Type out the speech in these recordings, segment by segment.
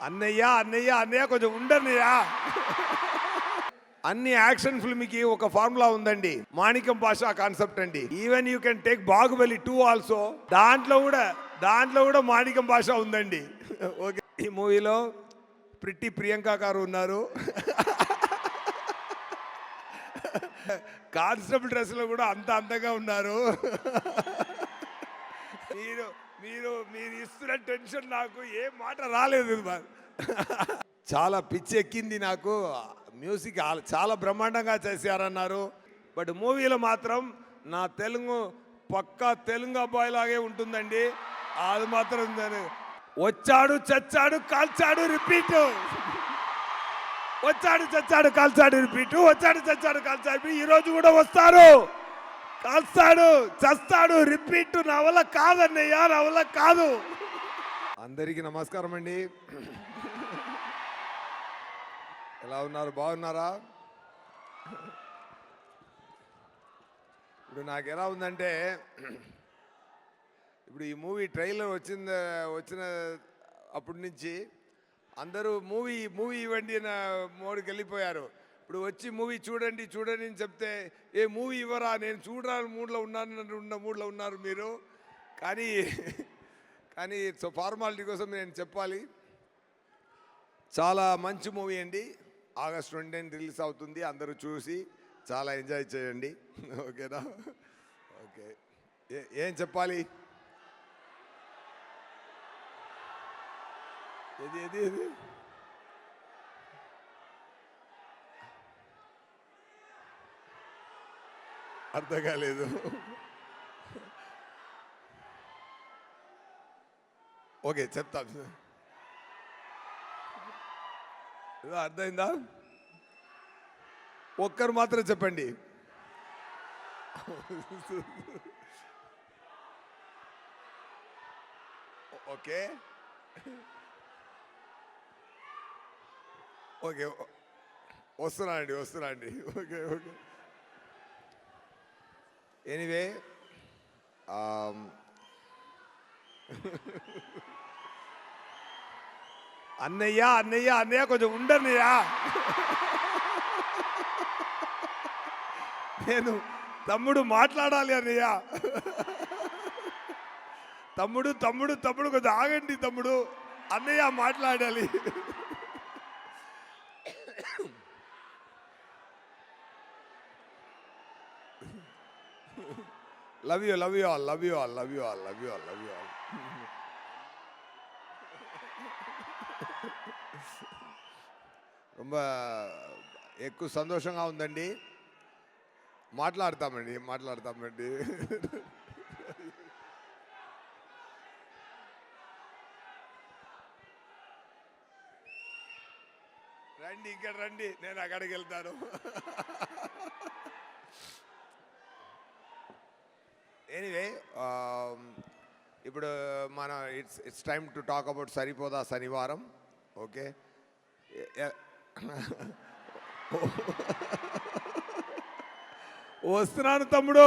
అన్నయ్య అన్నయ్య అన్నయ్య కొంచెం ఉండన్నయ్యా. అన్ని యాక్షన్ ఫిల్మ్కి ఒక ఫార్ములా ఉందండి, మాణిక్యం భాష కాన్సెప్ట్ అండి. Even you can take Baahubali 2 also, దాంట్లో కూడా మాణిక్యం భాష ఉందండి. ఓకే, ఈ మూవీలో ప్రిట్టి ప్రియాంక గారు ఉన్నారు. కానిస్టేబుల్ డ్రెస్లో కూడా అంత అందంగా ఉన్నారు. మీరు మీరు మీరు ఇస్తున్న టెన్షన్ నాకు ఏ మాట రాలేదు. చాలా పిచ్చి ఎక్కింది నాకు. మ్యూజిక్ చాలా బ్రహ్మాండంగా చేశారన్నారు. బట్ మూవీలో మాత్రం నా తెలుగు పక్కా తెలుగు అబ్బాయి లాగే ఉంటుందండి. అది మాత్రం వచ్చాడు చచ్చాడు కాల్చాడు రిపీట్, వచ్చాడు చచ్చాడు కాల్చాడు రిపీట్, వచ్చాడు చచ్చాడు కాల్చాడు. ఈరోజు కూడా వస్తారు, కాల్స్తాడు చస్తాడు రిపీట్. నా వల్ల కాదన్నయ్య, నా వల్ల కాదు. అందరికీ నమస్కారం అండి. ఎలా ఉన్నారు, బాగున్నారా? ఇప్పుడు నాకు ఎలా ఉందంటే, ఇప్పుడు ఈ మూవీ ట్రైలర్ వచ్చిన అప్పటి నుంచి అందరూ మూవీ ఇవ్వండి నా మోడికి వెళ్ళిపోయారు. ఇప్పుడు వచ్చి మూవీ చూడండి అని చెప్తే ఏ మూవీ ఇవ్వరా, నేను చూడాలని మూడ్లో ఉన్నారు మీరు. కానీ సో ఫార్మాలిటీ కోసం నేను చెప్పాలి, చాలా మంచి మూవీ అండి. ఆగస్ట్ 20 రిలీజ్ అవుతుంది. అందరూ చూసి చాలా ఎంజాయ్ చేయండి. ఓకేనా? ఓకే, ఏం చెప్పాలి? ఏది అర్థం కాలేదు. ఓకే, చెప్తా. అర్థమైందా? ఒక్కరు మాత్రం చెప్పండి. ఓకే ఓకే, వస్తున్నా అండి. ఓకే ఎనీవే, అన్నయ్య అన్నయ్య అన్నయ్య కొంచెం ఉండన్నయ్యా. నేను తమ్ముడు మాట్లాడాలి అన్నయ్య. తమ్ముడు కొంచెం ఆగండి తమ్ముడు, అన్నయ్య మాట్లాడాలి. Love you all. ரொம்ப ఎక్కువ సంతోషంగా ఉందండి. మాట్లాడతామండి. రండి, ఇక్కడ రండి, నేను అక్కడికి వెళ్తాను. ఎనీవే, ఇప్పుడు మన it's time to talk about Saripodhaa Sanivaaram. Okay, వస్తున్నాను తమ్ముడు,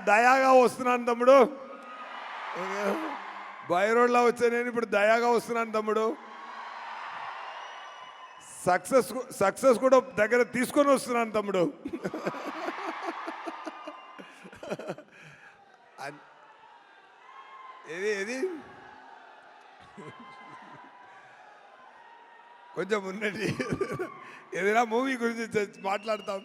దయాగా వస్తున్నాను తమ్ముడు. బై రోడ్లో వచ్చా నేను, ఇప్పుడు దయాగా వస్తున్నాను తమ్ముడు. సక్సెస్ కూడా దగ్గర తీసుకొని వస్తున్నాను తమ్ముడు. ఏది కొంచెం ఉండండి, ఏదైనా మూవీ గురించి మాట్లాడతాం.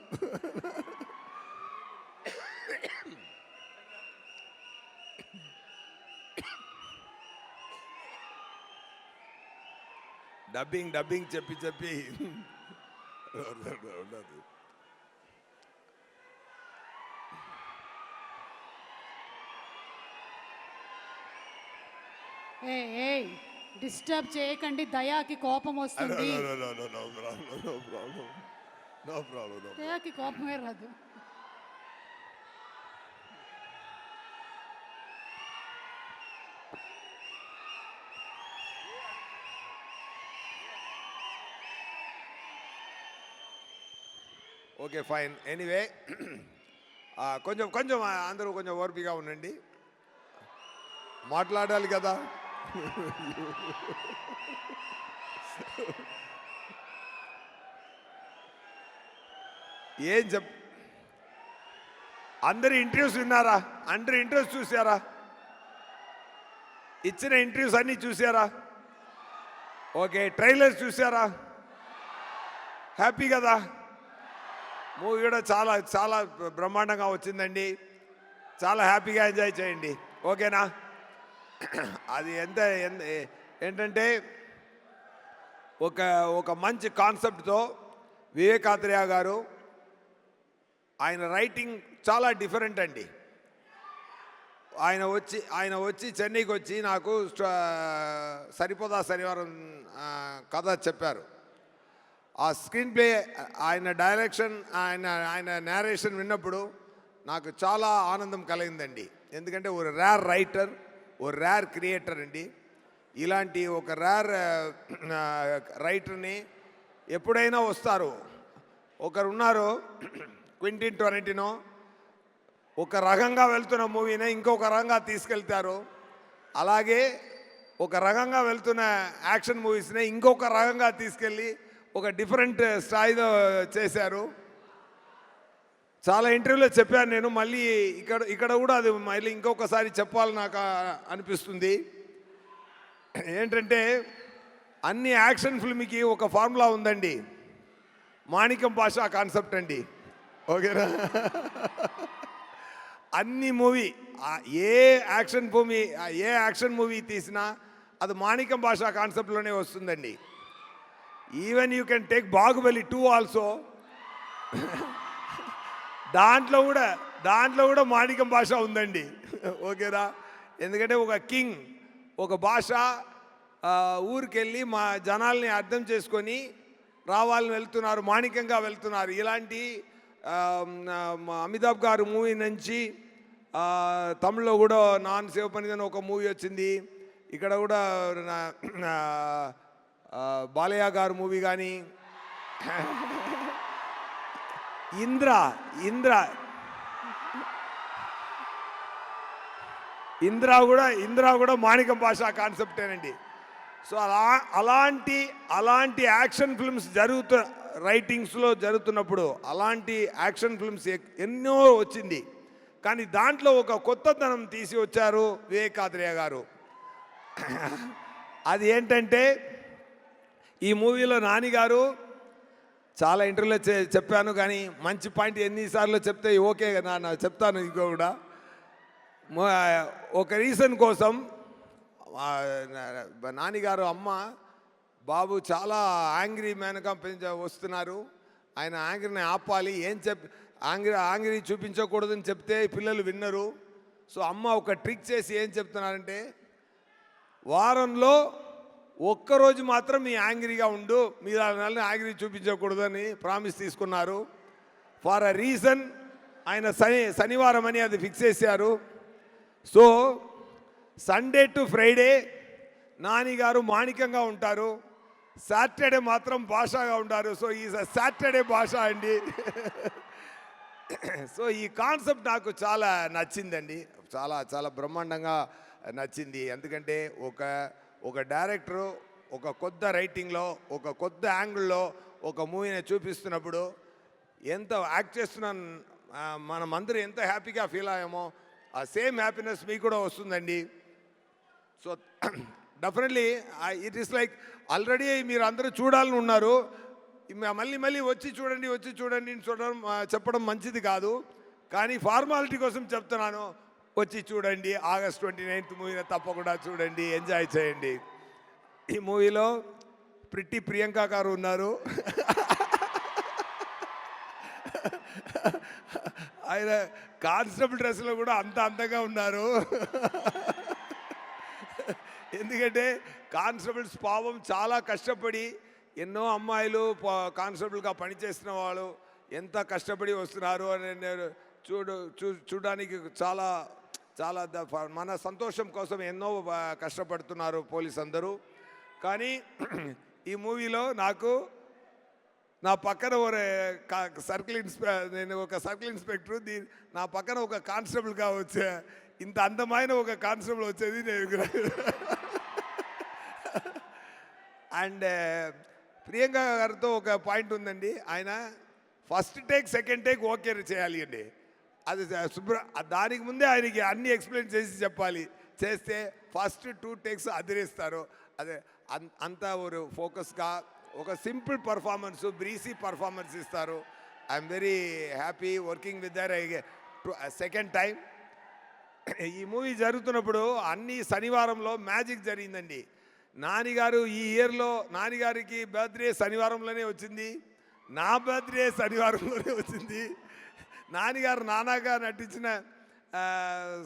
డబ్బింగ్ చెప్పి ఉండదు. డిస్టర్బ్ చేయకండి, దయాకి కోపం వస్తుంది. దయాకి కోపమే రాదు. Okay, fine. ఎనీవే, కొంచెం అందరూ కొంచెం ఓర్పిగా ఉండండి. మాట్లాడాలి కదా. ఏం చెప్ అందరి ఇంటర్వ్యూస్ విన్నారా? అందరి ఇంటర్వ్యూస్ చూసారా? ఇచ్చిన ఇంటర్వ్యూస్ అన్నీ చూసారా? ఓకే, ట్రైలర్స్ చూసారా? హ్యాపీ కదా? మూవీ కూడా చాలా చాలా బ్రహ్మాండంగా వచ్చిందండి. చాలా హ్యాపీగా ఎంజాయ్ చేయండి. ఓకేనా? అది ఏంటంటే ఒక ఒక మంచి కాన్సెప్ట్తో వివేకాత్రేయ గారు, ఆయన రైటింగ్ చాలా డిఫరెంట్ అండి. ఆయన వచ్చి చెన్నైకి వచ్చి నాకు సరిపోదా శనివారం కథ చెప్పారు. ఆ స్క్రీన్ ప్లే, ఆయన డైరెక్షన్, ఆయన నేరేషన్ విన్నప్పుడు నాకు చాలా ఆనందం కలిగిందండి. ఎందుకంటే ఒక రేర్ రైటర్, ఒక రేర్ క్రియేటర్ అండి. ఇలాంటి ఒక రేర్ రైటర్ని ఎప్పుడైనా వస్తారు. ఒకరు ఉన్నారు, క్వింటిన్ టొరంటినో, ఒక రకంగా వెళ్తున్న మూవీని ఇంకొక రకంగా తీసుకెళ్తారు. అలాగే ఒక రకంగా వెళ్తున్న యాక్షన్ మూవీస్ని ఇంకొక రకంగా తీసుకెళ్ళి ఒక డిఫరెంట్ స్థాయిలో చేశారు. చాలా ఇంటర్వ్యూలో చెప్పాను నేను, మళ్ళీ ఇక్కడ కూడా అది మళ్ళీ ఇంకొకసారి చెప్పాలని నాకు అనిపిస్తుంది. ఏంటంటే అన్ని యాక్షన్ ఫిల్మ్కి ఒక ఫార్ములా ఉందండి. మాణిక్యం భాష కాన్సెప్ట్ అండి. ఓకేనా? అన్ని మూవీ, ఏ యాక్షన్ మూవీ తీసినా అది మాణిక్యం భాష కాన్సెప్ట్లోనే వస్తుందండి. Even you can take Baahubali 2 also. దాంట్లో కూడా మాణిక్యం భాష ఉందండి. ఓకేనా? ఎందుకంటే ఒక కింగ్ ఒక భాష ఊరికెళ్ళి మా జనాల్ని అర్థం చేసుకొని రావాలని వెళ్తున్నారు, మాణిక్యంగా వెళ్తున్నారు. ఇలాంటి అమితాబ్ గారు మూవీ నుంచి తమిళ్లో కూడా నాన్ శివపనిదని ఒక మూవీ వచ్చింది. ఇక్కడ కూడా బాలయ్య గారు మూవీ కానీ, ఇంద్ర కూడా మాణిక్యం భాష కాన్సెప్టేనండి. సో అలాంటి యాక్షన్ ఫిల్మ్స్ రైటింగ్స్లో జరుగుతున్నప్పుడు అలాంటి యాక్షన్ ఫిల్మ్స్ ఎన్నో వచ్చింది. కానీ దాంట్లో ఒక కొత్తదనం తీసి వచ్చారు వివేకాత్రేయ గారు. అది ఏంటంటే ఈ మూవీలో నాని గారు, చాలా ఇంటర్వ్యూలో చెప్పాను కానీ మంచి పాయింట్ ఎన్నిసార్లు చెప్తే ఓకే నా చెప్తాను. ఇంకో కూడా ఒక రీజన్ కోసం నానిగారు అమ్మ బాబు చాలా యాంగ్రీ మ్యాన్గా వస్తున్నారు, ఆయన యాంగ్రీని ఆపాలి, యాంగ్రీ చూపించకూడదని చెప్తే పిల్లలు విన్నరు. సో అమ్మ ఒక ట్రిక్ చేసి ఏం చెప్తున్నారంటే, వారంలో ఒక్కరోజు మాత్రం మీ యాంగ్రీగా ఉండు, మీరు యాంగ్రీ చూపించకూడదని ప్రామిస్ తీసుకున్నారు. ఫర్ అ రీజన్ ఆయన శనివారం అని అది ఫిక్స్ చేశారు. So Sunday to Friday Nani గారు మాణిక్యంగా ఉంటారు, సాటర్డే మాత్రం భాషగా ఉంటారు. సో ఈ సాటర్డే భాష అండి. సో ఈ కాన్సెప్ట్ నాకు చాలా నచ్చిందండి, చాలా చాలా బ్రహ్మాండంగా నచ్చింది. ఎందుకంటే ఒక డైరెక్టరు ఒక కొత్త రైటింగ్లో ఒక కొత్త యాంగిల్లో ఒక మూవీని చూపిస్తున్నప్పుడు ఎంత యాక్ట్ చేస్తున్న మనమందరూ ఎంత హ్యాపీగా ఫీల్ అయ్యామో ఆ సేమ్ హ్యాపీనెస్ మీకు కూడా వస్తుందండి. So definitely it is like already మీరు అందరూ చూడాలని ఉన్నారు, మళ్ళీ వచ్చి చూడండి చెప్పడం మంచిది కాదు. కానీ ఫార్మాలిటీ కోసం చెప్తున్నాను, వచ్చి చూడండి. August 29th మూవీని తప్పకుండా చూడండి, ఎంజాయ్ చేయండి. ఈ మూవీలో ప్రిట్టి ప్రియాంక గారు ఉన్నారు. ఆయన కానిస్టేబుల్ డ్రెస్లో కూడా అంత అందంగా ఉన్నారు. ఎందుకంటే కానిస్టేబుల్స్ పాపం చాలా కష్టపడి, ఎన్నో అమ్మాయిలు కానిస్టేబుల్గా పనిచేసిన వాళ్ళు ఎంత కష్టపడి వస్తున్నారు అని నేను చూడడానికి చాలా చాలా మన సంతోషం కోసం ఎన్నో కష్టపడుతున్నారు పోలీస్ అందరూ. కానీ ఈ మూవీలో నా పక్కన నేను ఒక సర్కిల్ ఇన్స్పెక్టర్, నా పక్కన ఒక కానిస్టేబుల్గా వచ్చే ఇంత అందమైన ఒక కాన్సెప్ట్ వచ్చేది నేను. అండ్ ప్రియాంక గారితో ఒక పాయింట్ ఉందండి. ఆయన first take second take okay చేయాలి అండి. అది దానికి ముందే ఆయనకి అన్ని ఎక్స్ప్లెయిన్ చేసి చెప్పాలి. చేస్తే ఫస్ట్ 2 టేక్స్ అదిరేస్తారు. అదే అంతా ఒక ఫోకస్గా ఒక సింపుల్ పర్ఫార్మెన్స్, బ్రీసీ పర్ఫార్మెన్స్ ఇస్తారు. I'm very happy working with their second time. ఈ మూవీ జరుగుతున్నప్పుడు అన్ని శనివారంలో మ్యాజిక్ జరిగిందండి. నానిగారు ఈ ఇయర్లో నానిగారికి బర్త్డే శనివారంలోనే వచ్చింది, నా బర్త్డే శనివారంలోనే వచ్చింది. నానిగారు నానాగా నటించిన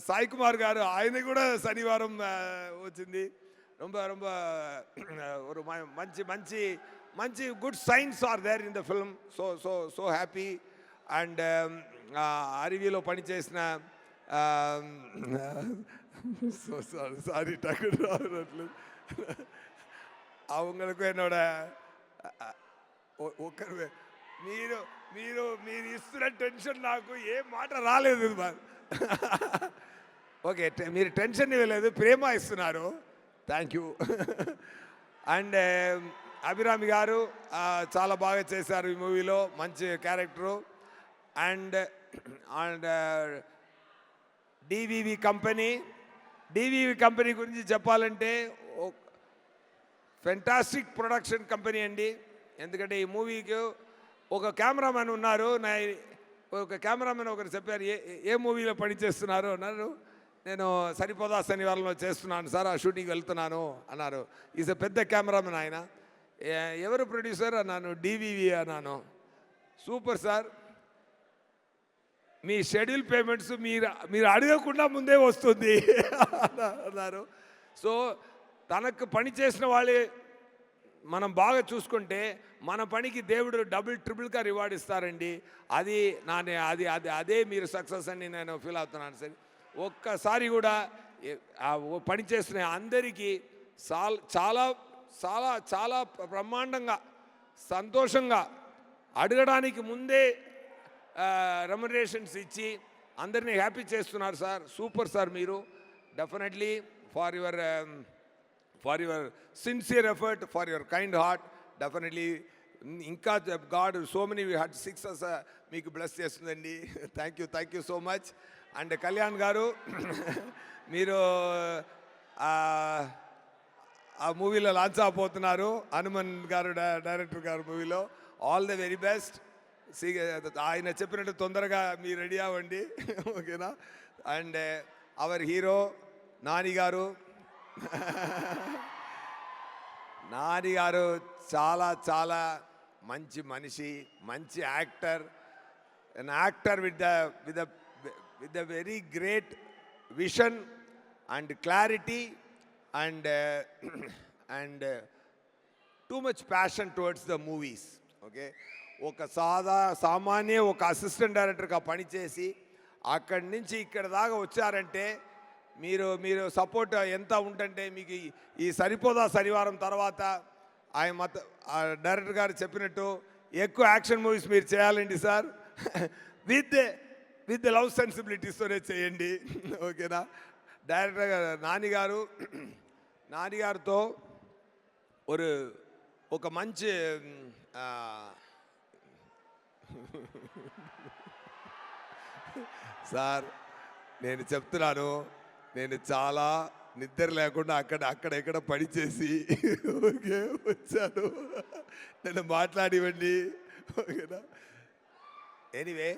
సాయి కుమార్ గారు ఆయన కూడా శనివారం వచ్చింది. రొంబ రొంబ ఒక మంచి మంచి మంచి good signs are there in the film. So so so happy. And అరివిలో పనిచేసిన సో సారీ டக்குனு அவங்களுக்கு என்னோட మీరు మీరు మీరు ఇస్తున్న టెన్షన్ నాకు ఏ మాట రాలేదు. ఓకే, మీరు టెన్షన్ ఇవ్వలేదు, ప్రేమ ఇస్తున్నారు. Thank you. అండ్ అభిరామి గారు చాలా బాగా చేశారు ఈ మూవీలో, మంచి character. And and DVV company గురించి చెప్పాలంటే ఫెంటాస్టిక్ ప్రొడక్షన్ కంపెనీ అండి. ఎందుకంటే ఈ మూవీకి ఒక కెమెరామెన్ ఉన్నారు. ఒక కెమెరామెన్ ఒకరు చెప్పారు, ఏ మూవీలో పనిచేస్తున్నారు అన్నారు. నేను సరిపోదా శనివారంలో చేస్తున్నాను సార్, ఆ షూటింగ్కి వెళ్తున్నాను అన్నారు. ఈజ్ పెద్ద కెమెరామెన్ ఆయన. ఎవరు ప్రొడ్యూసర్ అన్నాను, డివివి అన్నాను. సూపర్ సార్, మీ షెడ్యూల్ పేమెంట్స్ మీరు అడగకుండా ముందే వస్తుంది అన్నారు. సో తనకు పని చేసిన వాళ్ళే మనం బాగా చూసుకుంటే మన పనికి దేవుడు డబుల్ ట్రిపుల్గా రివార్డ్ ఇస్తారండి. అది అదే మీరు సక్సెస్ అని నేను ఫీల్ అవుతున్నాను సార్. ఒక్కసారి కూడా పని చేస్తున్న అందరికీ చాలా చాలా చాలా బ్రహ్మాండంగా సంతోషంగా అడగడానికి ముందే రెమ్యునరేషన్స్ ఇచ్చి అందరినీ హ్యాపీ చేస్తున్నారు సార్. సూపర్ సార్ మీరు. Definitely for your sincere effort, for your kind heart. Definitely ఇంకా god so many heart success మీకు బ్లెస్ చేస్తుందండి. Thank you so much. And Kalyan garu మీరు ఆ మూవీలో లాంచ్ అవబోతున్నారు, హనుమన్ గారు డైరెక్టర్ గారు మూవీలో. All the very best. ఆయన చెప్పినట్టు తొందరగా మీరు రెడీ అవ్వండి, ఓకేనా. అండ్ అవర్ హీరో నాని గారు చాలా చాలా మంచి మనిషి, మంచి actor. an actor with the very great vision and clarity and too much passion towards the movies. Okay, ఒక సామాన్య ఒక అసిస్టెంట్ డైరెక్టర్గా పనిచేసి అక్కడి నుంచి ఇక్కడ దాకా వచ్చారంటే మీరు సపోర్ట్ ఎంత ఉంటుంటే మీకు ఈ సరిపోదా శనివారం తర్వాత ఆయన డైరెక్టర్ గారు చెప్పినట్టు ఎక్కువ యాక్షన్ మూవీస్ మీరు చేయాలండి సార్. విత్ లవ్ సెన్సిబిలిటీస్తోనే చేయండి, ఓకేనా. డైరెక్టర్ గారు నాని గారితో ఒక మంచి సార్ నేను చెప్తున్నాను, నేను చాలా నిద్ర లేకుండా అక్కడ పనిచేసి ఓకే వచ్చాను. నన్ను మాట్లాడివ్వండి, ఓకేనా. ఎనీవే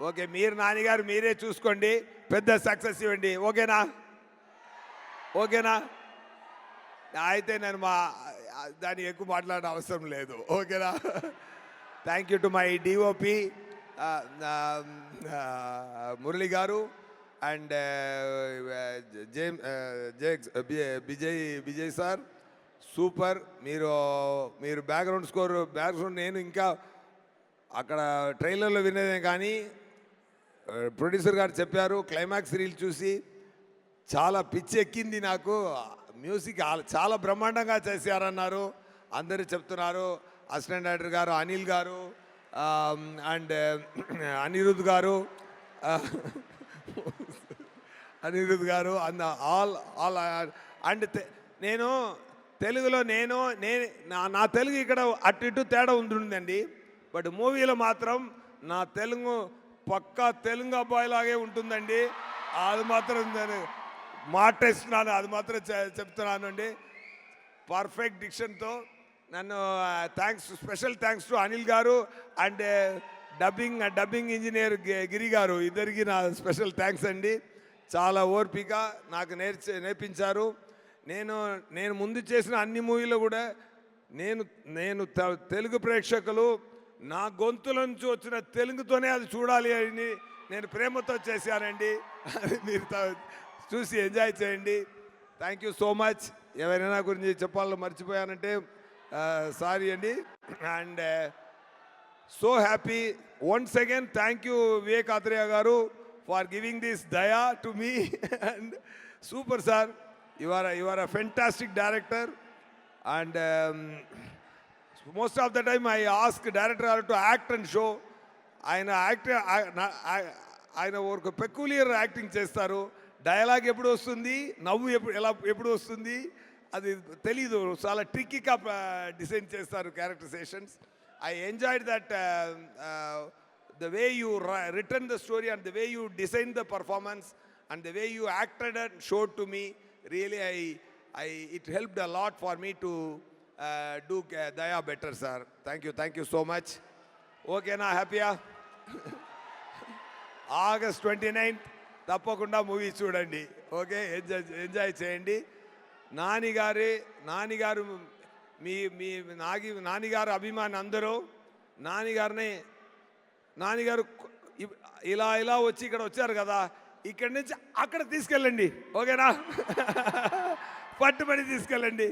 ఓకే, మీరు నాన్నగారు మీరే చూసుకోండి, పెద్ద సక్సెస్ ఇవ్వండి, ఓకేనా. అయితే నేను దాన్ని ఎక్కువ మాట్లాడే అవసరం లేదు, ఓకేనా. Thank you to my DOP Murali గారు అండ్ విజయ్ సార్. సూపర్. మీరు బ్యాక్గ్రౌండ్ స్కోర్ నేను ఇంకా అక్కడ ట్రైలర్లో వినేదే కానీ ప్రొడ్యూసర్ గారు చెప్పారు, క్లైమాక్స్ రీల్ చూసి చాలా పిచ్చి ఎక్కింది నాకు, మ్యూజిక్ చాలా బ్రహ్మాండంగా చేశారన్నారు అందరూ చెప్తున్నారు. అసిస్టెంట్ డైరెక్టర్ గారు అనిల్ గారు అండ్ అనిరుద్ గారు అనిరుద్ గారు అన్న ఆల్ ఆల్ అండ్ నేను తెలుగులో నా తెలుగు ఇక్కడ అటు ఇటు తేడా ఉంటుందండి. బట్ మూవీలో మాత్రం నా తెలుగు పక్కా తెలుగు అబ్బాయిలాగే ఉంటుందండి. అది మాత్రం నేను మాటేస్తున్నాను, అది మాత్రం చెప్తున్నాను అండి. పర్ఫెక్ట్ డిక్షన్తో నన్ను స్పెషల్ థ్యాంక్స్ టు అనిల్ గారు అండ్ డబ్బింగ్ ఇంజనీర్ గిరి గారు, ఇద్దరికి నా స్పెషల్ థ్యాంక్స్ అండి. చాలా ఓర్పిక నాకు నేర్పించారు. నేను ముందు చేసిన అన్ని మూవీలో కూడా నేను తెలుగు ప్రేక్షకులు నా గొంతుల నుంచి వచ్చిన తెలుగుతోనే అది చూడాలి అని నేను ప్రేమతో చేశానండి. అది మీరు చూసి ఎంజాయ్ చేయండి. Thank you so much. ఎవరైనా గురించి చెప్పాలో మర్చిపోయానంటే సారీ అండి. And so happy once again. Thank you Vivek Atreya గారు ఫర్ గివింగ్ దిస్ దయా to me. And super sir, you are a fantastic director. And most of the time I ask director to act and show. ఆయన ఒక peculiar acting చేస్తారు. Dialogue ఎప్పుడు వస్తుంది, నవ్వు ఎప్పుడు వస్తుంది అది తెలీదు. చాలా ట్రిక్కీగా డిజైన్ చేస్తారు characterisations. I enjoyed that the way you written the story and the way you designed the performance and the way you acted and showed to me, really it helped a lot for me to do Daya better, sir. Thank you so much. Okay na, happy ah? August 29th తప్పకుండా movie చూడండి. Okay, enjoy చేయండి. నానిగారు మీ నానిగారు అభిమాని అందరూ నానిగారు ఇలా వచ్చి ఇక్కడ వచ్చారు కదా, ఇక్కడి నుంచి అక్కడ తీసుకెళ్ళండి. ఓకేనా? పట్టుబడి తీసుకెళ్ళండి.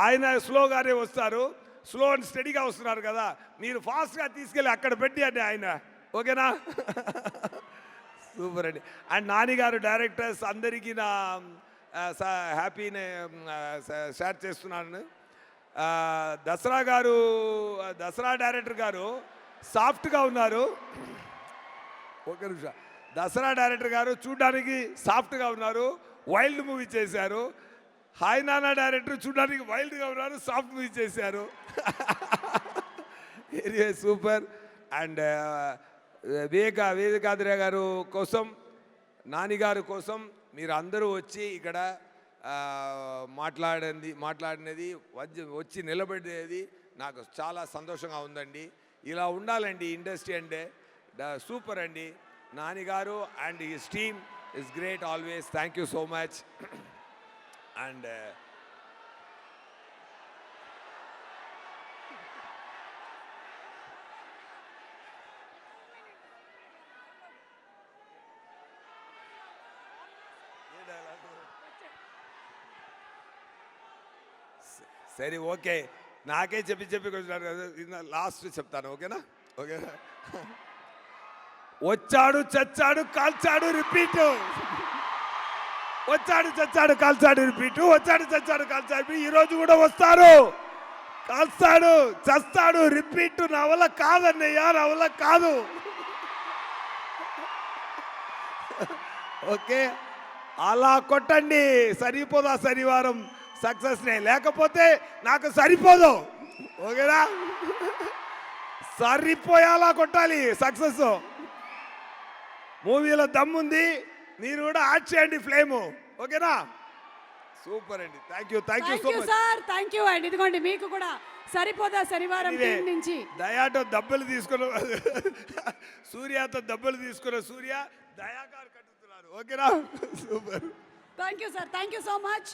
ఆయన స్లోగానే వస్తారు, స్లో అండ్ స్టడీగా వస్తున్నారు కదా, మీరు ఫాస్ట్గా తీసుకెళ్ళి అక్కడ పెట్టి అండి ఆయన. ఓకేనా? సూపర్ అండి. అండ్ నానిగారు డైరెక్టర్స్ అందరికీ నా హ్యాపీని షేర్ చేస్తున్నాను. దసరా డైరెక్టర్ గారు సాఫ్ట్గా ఉన్నారు. ఒక నిమిషం. దసరా డైరెక్టర్ గారు చూడడానికి సాఫ్ట్గా ఉన్నారు, వైల్డ్ మూవీ చేశారు. హాయ్ నానా డైరెక్టర్ చూడడానికి వైల్డ్గా ఉన్నారు, సాఫ్ట్ మూవీ చేశారు. సూపర్. అండ్ వివేకాద్రయ్య గారు కోసం, నానిగారు కోసం మీరు అందరూ వచ్చి ఇక్కడ మాట్లాడినది వచ్చి నిలబడేది నాకు చాలా సంతోషంగా ఉందండి. ఇలా ఉండాలండి ఇండస్ట్రీ అంటే. సూపర్ అండి. Nani garu and his team is great always. Thank you so much. And సరే, ఓకే, నాకే చెప్పి కొంచెం లాస్ట్ చెప్తాను. ఓకేనా? ఓకేనా? వచ్చాడు చచ్చాడు కాల్చాడు రిపీట్. వచ్చాడు చచ్చాడు కాల్చాడు రిపీట్. వచ్చాడు చచ్చాడు కాల్చాడు. ఈరోజు కూడా వస్తారు, కాల్స్తాడు, చస్తాడు, రిపీట్. నా వల్ల కాదన్నయ్యా, నా వల్ల కాదు. ఓకే, అలా కొట్టండి. సరిపోదా శనివారం సక్సెస్నే, లేకపోతే నాకు సరిపోదు. ఓకేనా? సరిపోయేలా కొట్టాలి సక్సెస్. మూవీలో దమ్ముంది, మీరు కూడా యాడ్ చేయండి ఫ్లేము. ఓకేనా? సూపర్ అండి. Thank you so much sir. Thank you అండి. ఇదిగోండి మీకు కూడా సరిపోదా శనివారం టీం నుంచి దయాతో దెబ్బలు తీసుకున్న సూర్యతో దెబ్బలు తీసుకున్న సూర్య దయాగారు కట్టుతున్నారు. ఓకేనా? Super. Thank you sir. Thank you so much.